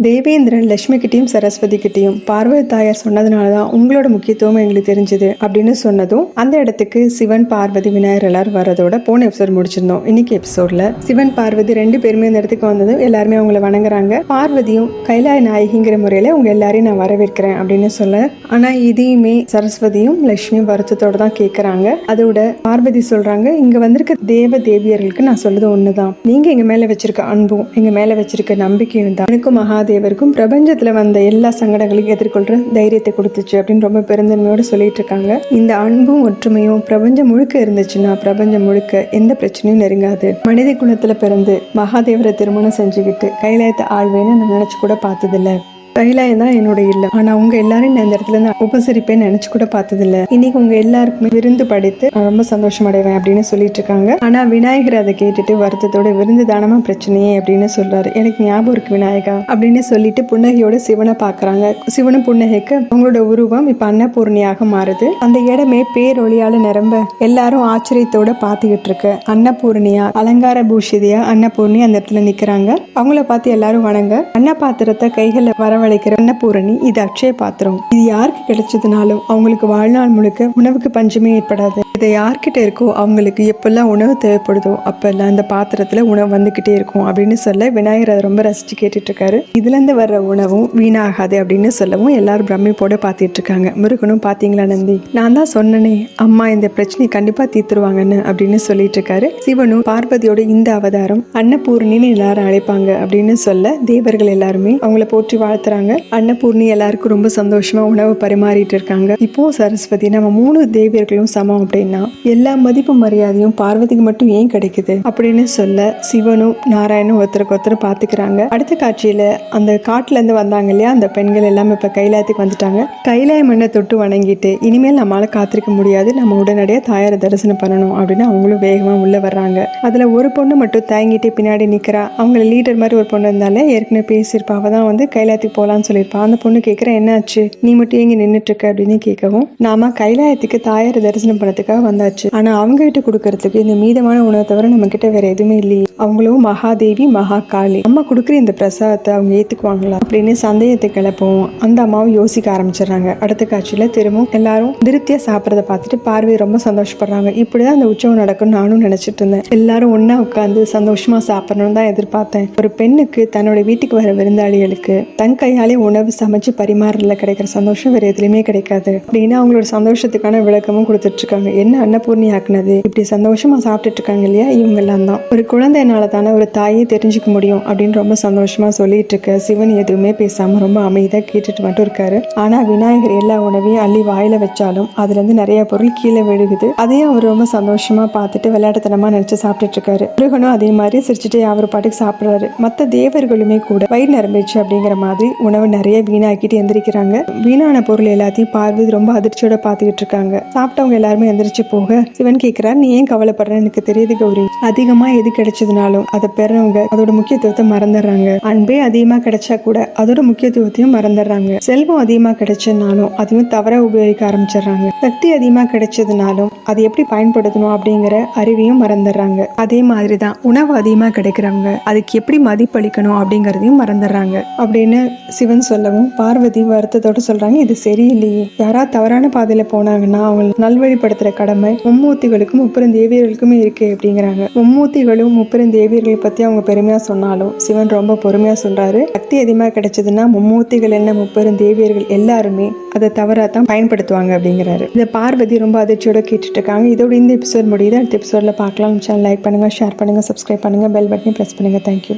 தேவேந்திரன் லட்சுமி கிட்டையும் சரஸ்வதி கிட்டையும் பார்வதி தாயார் சொன்னதுனாலதான் உங்களோட முக்கியத்துவம் எங்களுக்கு தெரிஞ்சது அப்படின்னு சொன்னதும் அந்த இடத்துக்கு சிவன் பார்வதி விநாயகர் எல்லாரும் வரதோட போன எபிசோட் முடிச்சிருந்தோம். இன்னைக்கு எபிசோட்ல சிவன் பார்வதி ரெண்டு பேருமே இந்த இடத்துக்கு வந்ததும் எல்லாருமே அவங்களை வணங்குறாங்க. பார்வதியும் கைலாய நாயகிங்கிற முறையில உங்க எல்லாரையும் நான் வரவேற்கிறேன் அப்படின்னு சொல்ல, ஆனா இதையுமே சரஸ்வதியும் லட்சுமியும் வருத்தத்தோட தான் கேட்கறாங்க. அதோட பார்வதி சொல்றாங்க, இங்க வந்திருக்க தேவ தேவியர்களுக்கு நான் சொல்றது ஒண்ணுதான், நீங்க எங்க மேல வச்சிருக்க அன்பும் எங்க மேல வச்சிருக்க நம்பிக்கையும் தான் எனக்கும் தேவருக்கும் பிரபஞ்சத்துல வந்த எல்லா சங்கடங்களையும் எதிர்கொள்ற தைரியத்தை கொடுத்துச்சு அப்படின்னு ரொம்ப பெருந்தன்மையோட சொல்லிட்டு இருக்காங்க. இந்த அன்பும் ஒற்றுமையும் பிரபஞ்சம் முழுக்க இருந்துச்சுன்னா பிரபஞ்சம் முழுக்க எந்த பிரச்சனையும் நெருங்காது. மனித குலத்துல பிறந்து மகாதேவரை திருமணம் செஞ்சுக்கிட்டு கைலாயத்தை ஆழ்வேன்னு நான் நினைச்சு கூட பார்த்ததில்ல. கைலாயம் தான் என்னோட இல்லம், ஆனா உங்க எல்லாரும் நான் இந்த இடத்துல இருந்து உபசரிப்பேன்னு நினைச்சு கூட பார்த்ததில்ல. இன்னைக்கு உங்க எல்லாருக்குமே விருந்து படைத்து ரொம்ப சந்தோஷம் அடைவேன் அப்படின்னு சொல்லிட்டு இருக்காங்க. ஆனா விநாயகர் அதை கேட்டுட்டு வருத்தத்தோட விருந்து தானமா பிரச்சனையே அப்படின்னு சொல்றாரு. எனக்கு ஞாபகம் இருக்கு விநாயகா அப்படின்னு சொல்லிட்டு புன்னகையோட சிவனை பாக்குறாங்க. சிவனும் புன்னகைக்க அவங்களோட உருவம் இப்ப அன்னபூர்ணியாக மாறுது. அந்த இடமே பேரொழியால நிரம்ப எல்லாரும் ஆச்சரியத்தோட பாத்துக்கிட்டு இருக்க அன்னபூர்ணியா அலங்கார பூஷிதியா அன்னபூர்ணி அந்த இடத்துல நிக்கிறாங்க. அவங்கள பார்த்து எல்லாரும் வணங்க. அன்ன பாத்திரத்தை கைகளை வரவழைக்கிற அன்னபூரணி இது அக்ஷய பாத்திரம். இது யாருக்கு கிடைச்சதுனாலும் அவங்களுக்கு வாழ்நாள் முழுக்க உணவுக்கு பஞ்சமே ஏற்படாது. இதை யார்கிட்ட இருக்கோ அவங்களுக்கு எப்பெல்லாம் உணவு தேவைப்படுதோ அப்பெல்லாம் அந்த பாத்திரத்துல உணவு வந்துகிட்டே இருக்கும் அப்படின்னு சொல்ல விநாயகர் அதை ரொம்ப ரசிச்சு கேட்டுட்டு இருக்காரு. இதுல இருந்து வர்ற உணவும் வீணாகாது அப்படின்னு சொல்லவும் எல்லாரும் பிரமிப்போட பாத்துட்டு இருக்காங்க. முருகனும் பாத்தீங்களா நந்தி, நான் தான் சொன்னனே அம்மா இந்த பிரச்சனையை கண்டிப்பா தீர்த்துருவாங்கன்னு அப்படின்னு சொல்லிட்டு இருக்காரு. சிவனும் பார்வதியோட இந்த அவதாரம் அன்னபூர்ணின்னு எல்லாரும் அழைப்பாங்க அப்படின்னு சொல்ல தேவர்கள் எல்லாருமே அவங்கள போற்றி வாழ்த்துறாங்க. அன்னபூர்ணி எல்லாருக்கும் ரொம்ப சந்தோஷமா உணவு பரிமாறிட்டு இருக்காங்க. இப்போ சரஸ்வதி, நம்ம 3 தேவியர்களும் சமம் அப்படின்னா எல்லா மதிப்பு மரியாதையும் பார்வதிக்கு மட்டும் ஏன் கிடைக்குது அப்படின்னு சொல்ல சிவனும் நாராயணும் ஒருத்தருக்கு ஒருத்தர் பாத்துக்கிறாங்க. அடுத்த காட்சியில அந்த காட்டுல இருந்து வந்தாங்க இல்லையா அந்த பெண்கள் எல்லாமே இப்ப கைலாயத்துக்கு வந்துட்டாங்க. கைலாய மண்ணை தொட்டு வணங்கிட்டு இனிமேல் நம்மளால காத்திருக்க முடியாது, நம்ம உடனடியாக தாயாரை தரிசனம் பண்ணணும் அப்படின்னு அவங்களும் வேகமா உள்ள வர்றாங்க. அதுல ஒரு பொண்ணு மட்டும் தயங்கிட்டு பின்னாடி நிக்கிறா. அவங்க லீடர் மாதிரி ஒரு பொண்ணு இருந்தாலே ஏற்கனவே பேசியிருப்பா, அவதான் வந்து கைலாயத்துக்கு போலான்னு சொல்லியிருப்பா. அந்த பொண்ணு கேட்கிற என்னாச்சு நீ மட்டும் எங்க நின்றுட்டு இருக்க அப்படின்னு கேட்கவும், நாம கைலாயத்துக்கு தாயாரை தரிசனம் பண்ணதுக்காக வந்தாச்சு, ஆனா அவங்க கிட்ட கொடுக்கறதுக்கு இந்த மீதமான உணவை தவிர நம்ம கிட்ட வேற எதுவுமே இல்லையே, அவங்களும் மகாதேவி மகாகாளி, அம்மா கொடுக்குற இந்த பிரசாதத்தை அவங்க ஏத்துக்குவாங்களா அப்படின்னு சந்தேகத்தை கிளப்பவும் அந்த அம்மாவும் யோசிக்க ஆரம்பிச்சிடறாங்க. அடுத்த காட்சியில திரும்பவும் எல்லாரும் திருப்தியா சாப்பிட்றத பார்த்துட்டு பார்வை ரொம்ப சந்தோஷப்படுறாங்க. இப்படிதான் அந்த உற்சவம் நடக்கும் நானும் நினைச்சிட்டு இருந்தேன். எல்லாரும் ஒன்னா உட்காந்து சந்தோஷமா சாப்பிடணும்னு தான் எதிர்பார்த்தேன். ஒரு பெண்ணுக்கு தன்னோட வீட்டுக்கு வர விருந்தாளிகளுக்கு தன் கையாலே உணவு சமைச்சு பரிமாறல கிடைக்கிற சந்தோஷம் வேற எதுலையுமே கிடைக்காது அப்படின்னு அவங்களோட சந்தோஷத்துக்கான விளக்கமும் கொடுத்துட்டு இருக்காங்க. என்ன அன்னபூர்ணி ஆக்குனது இப்படி சந்தோஷமா சாப்பிட்டுட்டு இருக்காங்க இல்லையா, இவங்க எல்லாம் தான் ஒரு குழந்தைனால தானே ஒரு தாயை தெரிஞ்சுக்க முடியும் அப்படின்னு ரொம்ப சந்தோஷமா சொல்லிட்டு இருக்க சிவன் எதுவுமே பேசாம ரொம்ப அமைதியா கேட்டுட்டு மட்டும் இருக்காரு. ஆனா விநாயகர் எல்லா உணவையும் அள்ளி வாயில வச்சாலும் அதுல இருந்து நிறைய பொருள் கீழே விழுகுது. அதையும் அவர் ரொம்ப சந்தோஷமா பார்த்துட்டு விளையாட்டுத்தனமா நினைச்சு சாப்பிட்டுட்டு இருக்காரு. முருகனும் அதே மாதிரி சிரிச்சுட்டு அவர் பாட்டுக்கு சாப்பிடுறாரு. மத்த தேவர்களுமே கூட வயிறு நிரம்பிச்சு அப்படிங்கிற மாதிரி உணவு நிறைய வீணாக்கிட்டு எந்திரிக்கிறாங்க. வீணான பொருள் எல்லாத்தையும் பார்வதி ரொம்ப அதிர்ச்சியோட பாத்துக்கிட்டு இருக்காங்க. சாப்பிட்டவங்க எல்லாருமே எந்திரிச்சு போக சிவன் கேட்கிறார், நீ ஏன் கவலைப்படுறேன்னு எனக்கு தெரியுது கௌரி, அதிகமா எது கிடைச்சதுனாலும் அதை பெறவங்க அதோட முக்கியத்துவத்தை மறந்துடுறாங்க. அன்பே அதிகமா கிடைச்சா கூட அதோட முக்கியத்துவத்தையும் மறந்துடுறாங்க. செல்வம் அதிகமா கிடைச்சதுனாலும் அதையும் தவற உபயோகிக்க ஆரம்பிச்சிடுறாங்க. சக்தி அதிகமா கிடைச்சதுனாலும் அதை எப்படி பயன்படுத்தணும் அப்படிங்கிற அறிவையும் மறந்துடுறாங்க. அதே மாதிரிதான் உணவு அதிகமா கிடைக்கிறவங்க அதுக்கு எப்படி மதிப்பளிக்கணும் அப்படிங்கறதையும் மறந்துடுறாங்க அப்படின்னு சிவன் சொல்லவும் பார்வதி வருத்தத்தோட சொல்றாங்க, இது சரியில்லையே, யாராவது தவறான பாதையில போனாங்கன்னா அவங்க நல்வழிப்படுத்துற கடமை மும்மூர்த்திகளுக்கும் 30 தேவியர்களுக்குமே இருக்கு அப்படிங்கிறாங்க. மும்மூர்த்திகளும் 30 தேவியர்களை பத்தி அவங்க பெருமையா சொன்னாலும் சிவன் ரொம்ப பொறுமையா சொல்றாரு, சக்தி அதிகமா கிடைச்சதுன்னா மும்மூர்த்திகள் என்ன 30 தேவியர்கள் எல்லாருமே அதை தவறாதான் பயன்படுத்துவாங்க அப்படிங்கிறாரு. இந்த பார்வதி ரொம்ப அதிர்ச்சியோட கேட்டுட்டு இருக்காங்க. இதோட இந்த எபிசோட் முடியுது. அடுத்த எபிசோட்ல பார்க்கலாம். சேனல் லைக் பண்ணுங்க, ஷேர் பண்ணுங்க, சப்ஸ்கிரைப் பண்ணுங்க, பெல் பட்டனை பிரஸ் பண்ணுங்க. தேங்க்யூ.